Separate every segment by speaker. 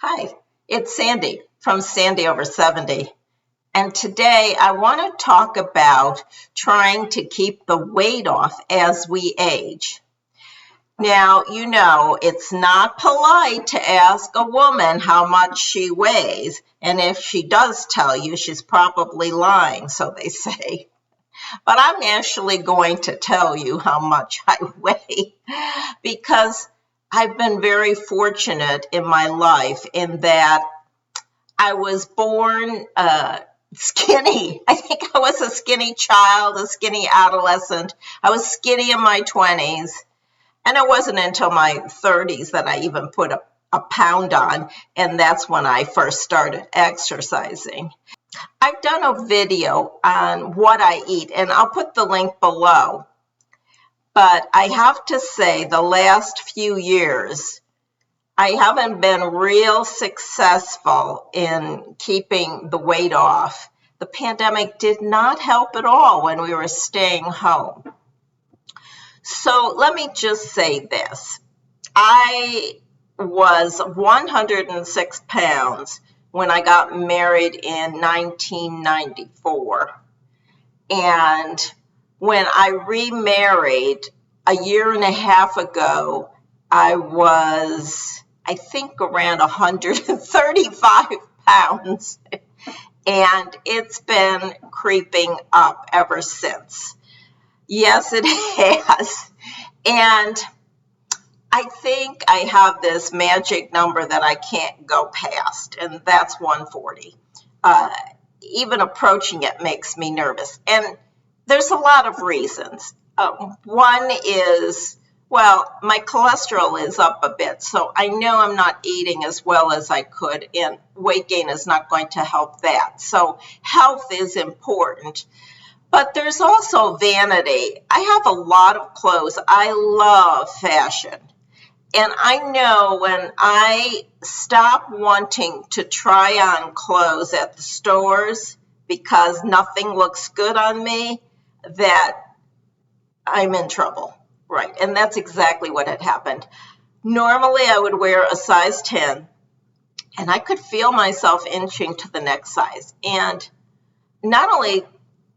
Speaker 1: Hi, it's Sandy from Sandy Over 70. And today I want to talk about trying to keep the weight off as we age. Now, it's not polite to ask a woman how much she weighs. And if she does tell you, she's probably lying, so they say. But I'm actually going to tell you how much I weigh because I've been very fortunate in my life in that I was born skinny. I think I was a skinny child, a skinny adolescent. I was skinny in my 20s. And it wasn't until my 30s that I even put a pound on. And that's when I first started exercising. I've done a video on what I eat, and I'll put the link below. But I have to say, the last few years, I haven't been real successful in keeping the weight off. The pandemic did not help at all when we were staying home. So let me just say this. I was 106 pounds when I got married in 1994. And when I remarried a year and a half ago, I was, I think, around 135 pounds. And it's been creeping up ever since. Yes, it has. And I think I have this magic number that I can't go past, and that's 140. Even approaching it makes me nervous. And there's a lot of reasons. One is, well, my cholesterol is up a bit, so I know I'm not eating as well as I could, and weight gain is not going to help that. So health is important. But there's also vanity. I have a lot of clothes. I love fashion. And I know when I stop wanting to try on clothes at the stores because nothing looks good on me, that I'm in trouble, right? And that's exactly what had happened. Normally, I would wear a size 10, and I could feel myself inching to the next size. And not only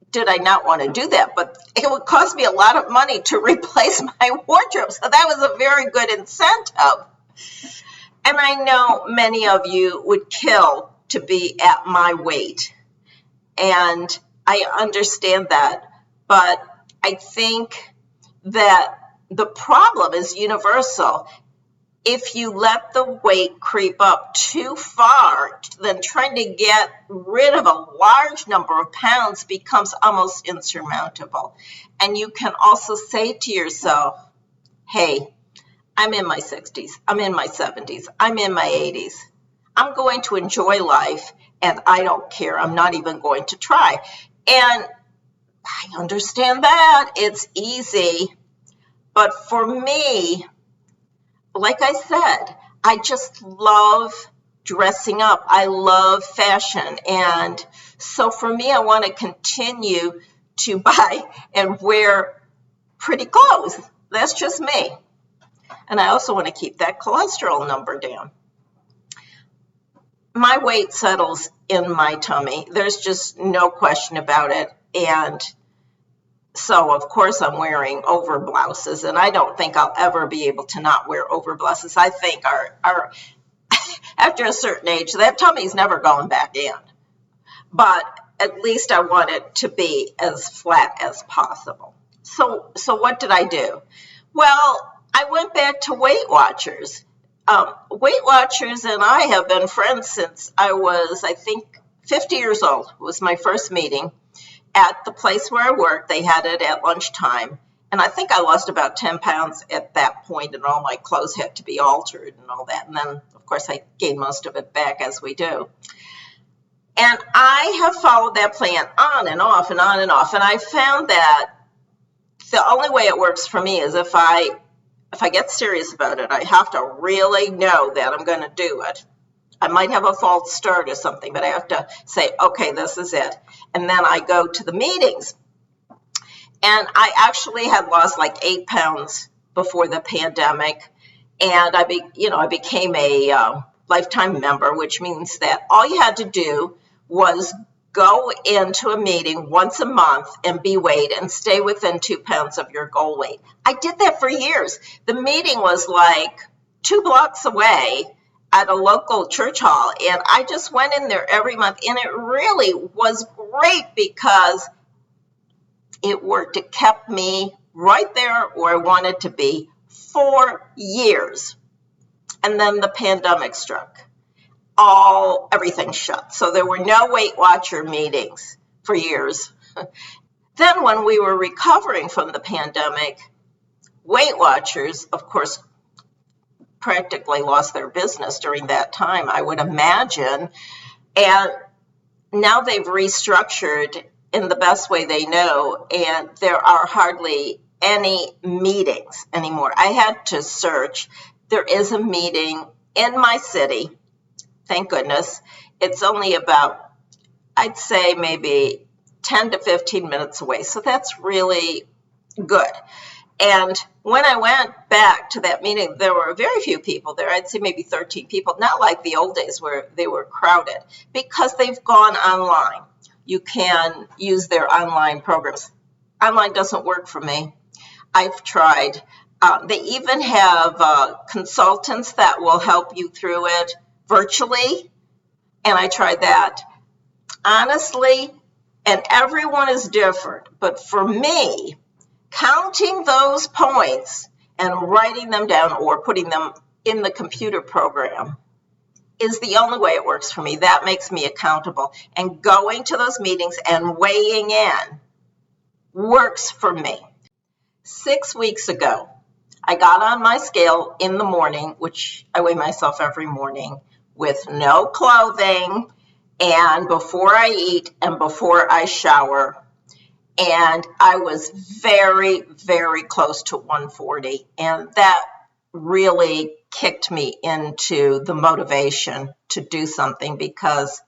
Speaker 1: did I not want to do that, but it would cost me a lot of money to replace my wardrobe. So that was a very good incentive. And I know many of you would kill to be at my weight. And I understand that. But I think that the problem is universal. If you let the weight creep up too far, then trying to get rid of a large number of pounds becomes almost insurmountable. And you can also say to yourself, hey, I'm in my 60s, I'm in my 70s, I'm in my 80s. I'm going to enjoy life, and I don't care. I'm not even going to try. And I understand that. It's easy. But for me, like I said, I just love dressing up. I love fashion. And so for me, I want to continue to buy and wear pretty clothes. That's just me. And I also want to keep that cholesterol number down. My weight settles in my tummy. There's just no question about it. And so, of course, I'm wearing over blouses, and I don't think I'll ever be able to not wear over blouses. I think our after a certain age, that tummy's never going back in. But at least I want it to be as flat as possible. So what did I do? Well, I went back to Weight Watchers. Weight Watchers and I have been friends since I was, I think, 50 years old. It was my first meeting. At the place where I worked, they had it at lunchtime. And I think I lost about 10 pounds at that point, and all my clothes had to be altered and all that. And then, of course, I gained most of it back, as we do. And I have followed that plan on and off and on and off. And I found that the only way it works for me is if I get serious about it, I have to really know that I'm going to do it. I might have a false start or something, but I have to say, okay, this is it. And then I go to the meetings. And I actually had lost like 8 pounds before the pandemic. And I became a lifetime member, which means that all you had to do was go into a meeting once a month and be weighed and stay within 2 pounds of your goal weight. I did that for years. The meeting was like 2 blocks away at a local church hall, and I just went in there every month, and it really was great because it worked. It kept me right there where I wanted to be for years. And then the pandemic struck. Everything shut. So there were no Weight Watcher meetings for years. Then when we were recovering from the pandemic, Weight Watchers, of course, practically lost their business during that time, I would imagine. And now they've restructured in the best way they know, and there are hardly any meetings anymore. I had to search. There is a meeting in my city. Thank goodness. It's only about, I'd say, maybe 10 to 15 minutes away. So that's really good. And when I went back to that meeting, there were very few people there. I'd say maybe 13 people, not like the old days where they were crowded, because they've gone online. You can use their online programs. Online doesn't work for me. I've tried. They even have consultants that will help you through it virtually, and I tried that. Honestly, and everyone is different, but for me, counting those points and writing them down or putting them in the computer program is the only way it works for me. That makes me accountable. And going to those meetings and weighing in works for me. 6 weeks ago, I got on my scale in the morning, which I weigh myself every morning, with no clothing, and before I eat and before I shower. And I was very, very close to 140. And that really kicked me into the motivation to do something, because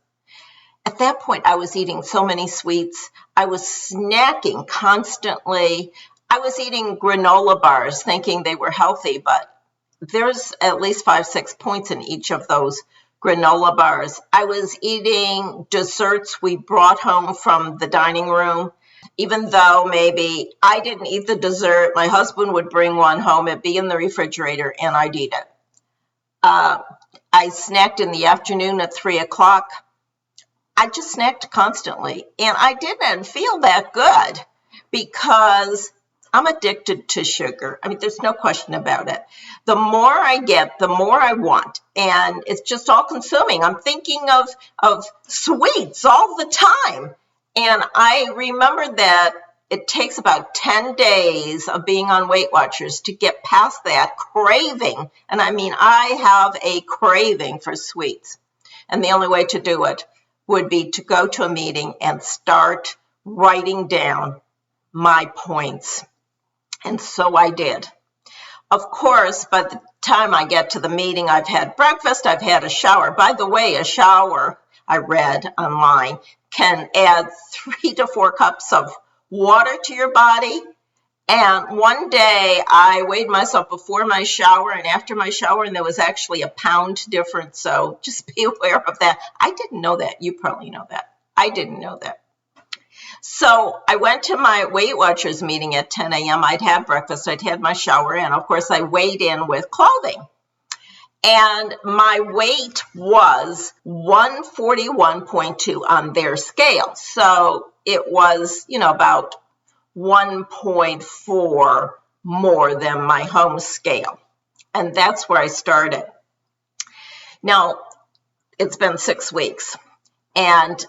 Speaker 1: at that point I was eating so many sweets. I was snacking constantly. I was eating granola bars thinking they were healthy, but there's at least 5-6 points in each of those granola bars. I was eating desserts we brought home from the dining room. Even though maybe I didn't eat the dessert, my husband would bring one home, it'd be in the refrigerator, and I'd eat it. I snacked in the afternoon at 3 o'clock. I just snacked constantly, and I didn't feel that good because I'm addicted to sugar. I mean, there's no question about it. The more I get, the more I want, and it's just all consuming. I'm thinking of sweets all the time. And I remember that it takes about 10 days of being on Weight Watchers to get past that craving. And I mean, I have a craving for sweets. And the only way to do it would be to go to a meeting and start writing down my points. And so I did. Of course, by the time I get to the meeting, I've had breakfast, I've had a shower. By the way, a shower, I read online, can add 3 to 4 cups of water to your body. And one day I weighed myself before my shower and after my shower, and there was actually a pound difference. So just be aware of that. I didn't know that. You probably know that. I didn't know that. So I went to my Weight Watchers meeting at 10 a.m. I'd had breakfast, I'd had my shower, and of course I weighed in with clothing. And my weight was 141.2 on their scale. So it was, about 1.4 more than my home scale. And that's where I started. Now, it's been 6 weeks, and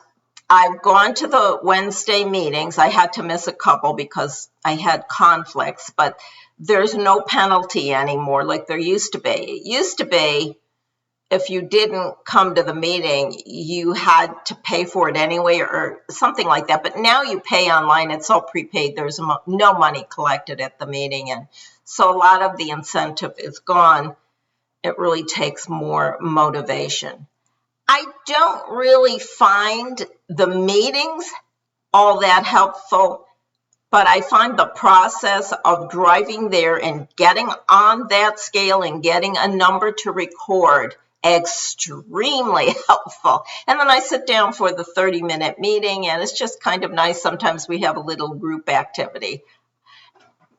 Speaker 1: I've gone to the Wednesday meetings. I had to miss a couple because I had conflicts, but there's no penalty anymore like there used to be. It used to be if you didn't come to the meeting, you had to pay for it anyway or something like that. But now you pay online. It's all prepaid. There's no money collected at the meeting. And so a lot of the incentive is gone. It really takes more motivation. I don't really find the meetings all that helpful, but I find the process of driving there and getting on that scale and getting a number to record extremely helpful. And then I sit down for the 30-minute meeting, and it's just kind of nice. Sometimes we have a little group activity.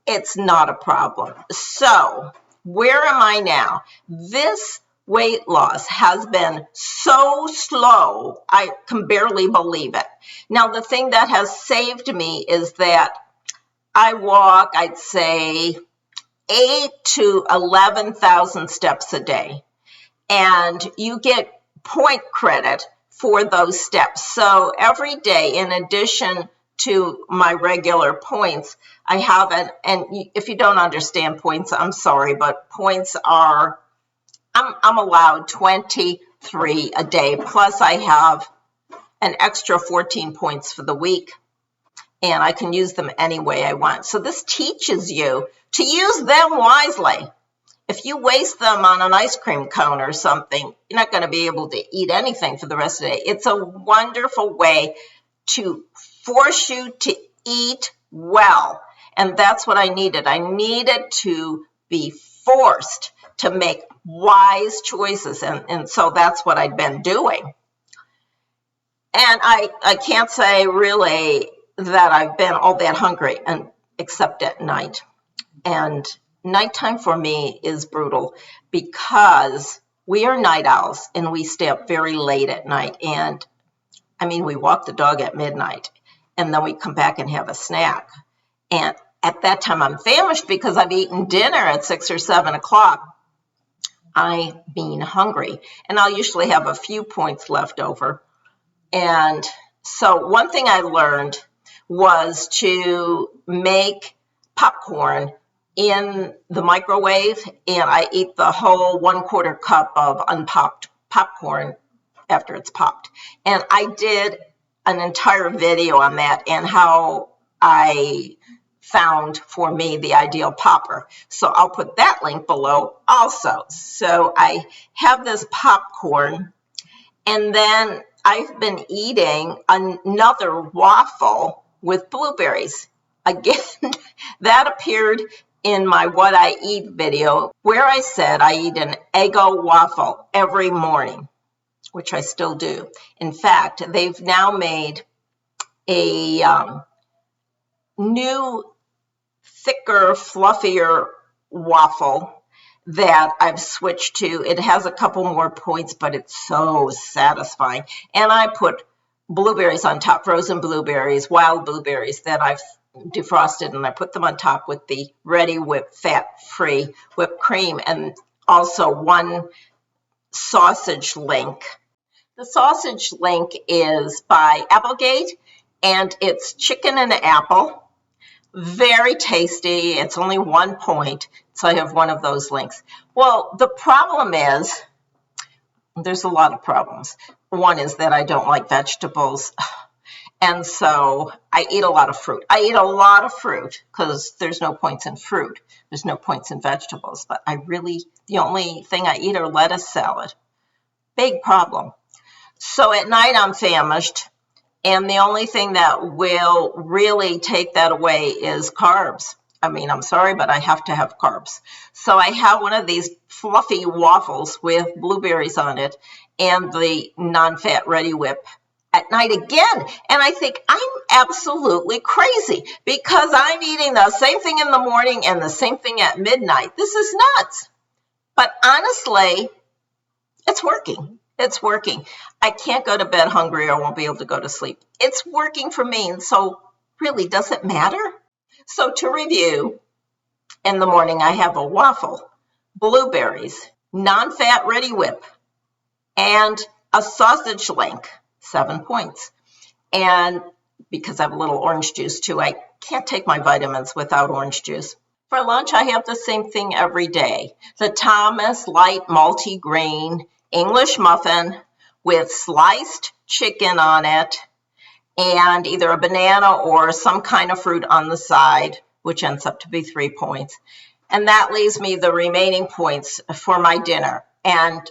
Speaker 1: It's not a problem. So where am I now? This weight loss has been so slow, I can barely believe it. Now, the thing that has saved me is that I walk, I'd say, 8 to 11,000 steps a day. And you get point credit for those steps. So every day, in addition to my regular points, I have it. And if you don't understand points, I'm sorry, but points are, I'm allowed 23 a day. Plus I have an extra 14 points for the week, and I can use them any way I want. So this teaches you to use them wisely. If you waste them on an ice cream cone or something, you're not going to be able to eat anything for the rest of the day. It's a wonderful way to force you to eat well. And that's what I needed. I needed to be forced to make wise choices. And so that's what I'd been doing. And I can't say really that I've been all that hungry, except at night. And nighttime for me is brutal because we are night owls and we stay up very late at night. And I mean, we walk the dog at midnight and then we come back and have a snack. And at that time, I'm famished because I've eaten dinner at 6 or 7 o'clock. I mean hungry. And I'll usually have a few points left over. And so one thing I learned was to make popcorn in the microwave, and I eat the whole 1/4 cup of unpopped popcorn after it's popped. And I did an entire video on that and how I found for me the ideal popper. So I'll put that link below also. So I have this popcorn, and then I've been eating another waffle with blueberries. Again, that appeared in my What I Eat video, where I said I eat an Eggo waffle every morning, which I still do. In fact, they've now made a new, thicker, fluffier waffle that I've switched to. It has a couple more points, but it's so satisfying. And I put blueberries on top, frozen blueberries, wild blueberries that I've defrosted, and I put them on top with the Ready Whip fat-free whipped cream, and also one sausage link. The sausage link is by Applegate, and it's chicken and apple. Very tasty. It's only 1 point, so I have one of those links. Well, the problem is, there's a lot of problems. One is that I don't like vegetables, and so I eat a lot of fruit. I eat a lot of fruit because there's no points in fruit. There's no points in vegetables, but the only thing I eat are lettuce salad. Big problem. So at night I'm famished. And the only thing that will really take that away is carbs. I mean, I'm sorry, but I have to have carbs. So I have one of these fluffy waffles with blueberries on it and the non-fat Ready Whip at night again. And I think I'm absolutely crazy because I'm eating the same thing in the morning and the same thing at midnight. This is nuts. But honestly, it's working. It's working. I can't go to bed hungry or I won't be able to go to sleep. It's working for me. And so really, does it matter? So to review, in the morning, I have a waffle, blueberries, non-fat Ready Whip, and a sausage link, 7 points. And because I have a little orange juice too, I can't take my vitamins without orange juice. For lunch, I have the same thing every day. The Thomas Light Multi-Grain English muffin with sliced chicken on it and either a banana or some kind of fruit on the side, which ends up to be 3 points. And that leaves me the remaining points for my dinner. And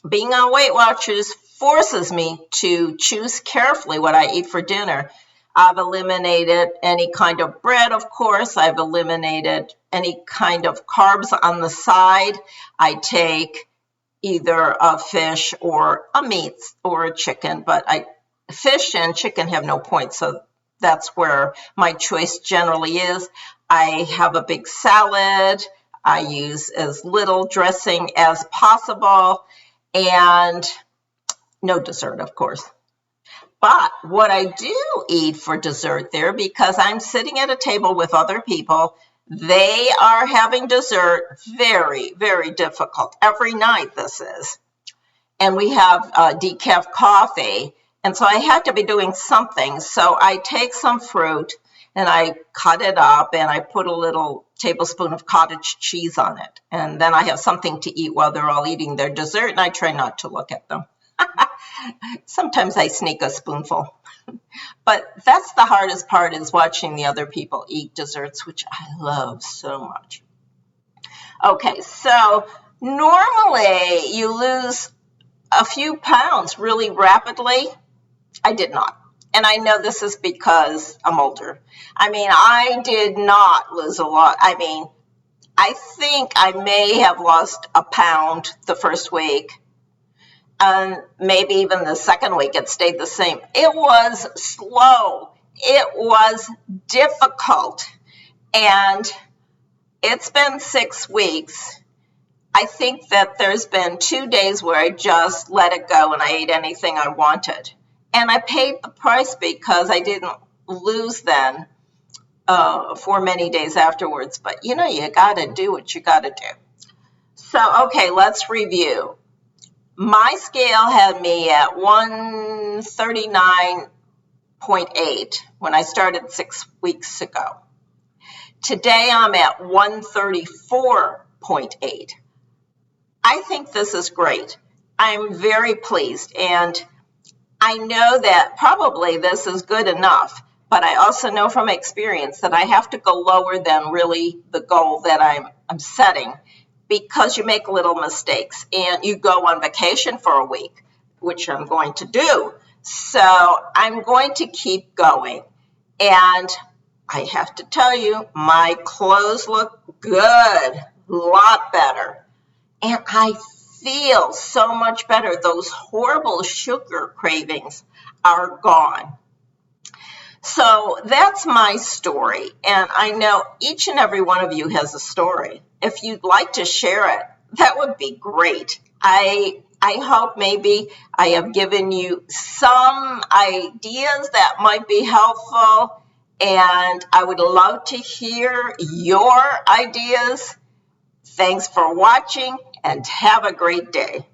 Speaker 1: being on Weight Watchers forces me to choose carefully what I eat for dinner. I've eliminated any kind of bread, of course. I've eliminated any kind of carbs on the side. I take either a fish or a meat or a chicken, but fish and chicken have no points, so that's where my choice generally is. I have a big salad. I use as little dressing as possible, and no dessert, of course. But what I do eat for dessert there, because I'm sitting at a table with other people, they are having dessert, very, very difficult. Every night this is. And we have decaf coffee. And so I had to be doing something. So I take some fruit and I cut it up and I put a little tablespoon of cottage cheese on it. And then I have something to eat while they're all eating their dessert, and I try not to look at them. Sometimes I sneak a spoonful. But that's the hardest part, is watching the other people eat desserts, which I love so much. Okay, so normally you lose a few pounds really rapidly. I did not. And I know this is because I'm older. I mean, I did not lose a lot. I mean, I think I may have lost a pound the first week. And maybe even the second week it stayed the same. It was slow. It was difficult. And it's been 6 weeks. I think that there's been 2 days where I just let it go and I ate anything I wanted. And I paid the price because I didn't lose then for many days afterwards. But, you know, you got to do what you got to do. So, okay, let's review. My scale had me at 139.8 when I started 6 weeks ago. Today I'm at 134.8. I think this is great. I'm very pleased, and I know that probably this is good enough, but I also know from experience that I have to go lower than really the goal that I'm setting, because you make little mistakes and you go on vacation for a week, which I'm going to do. So I'm going to keep going. And I have to tell you, my clothes look good, a lot better. And I feel so much better. Those horrible sugar cravings are gone. So that's my story, and I know each and every one of you has a story. If you'd like to share it, that would be great. I hope maybe I have given you some ideas that might be helpful, and I would love to hear your ideas. Thanks for watching, and have a great day.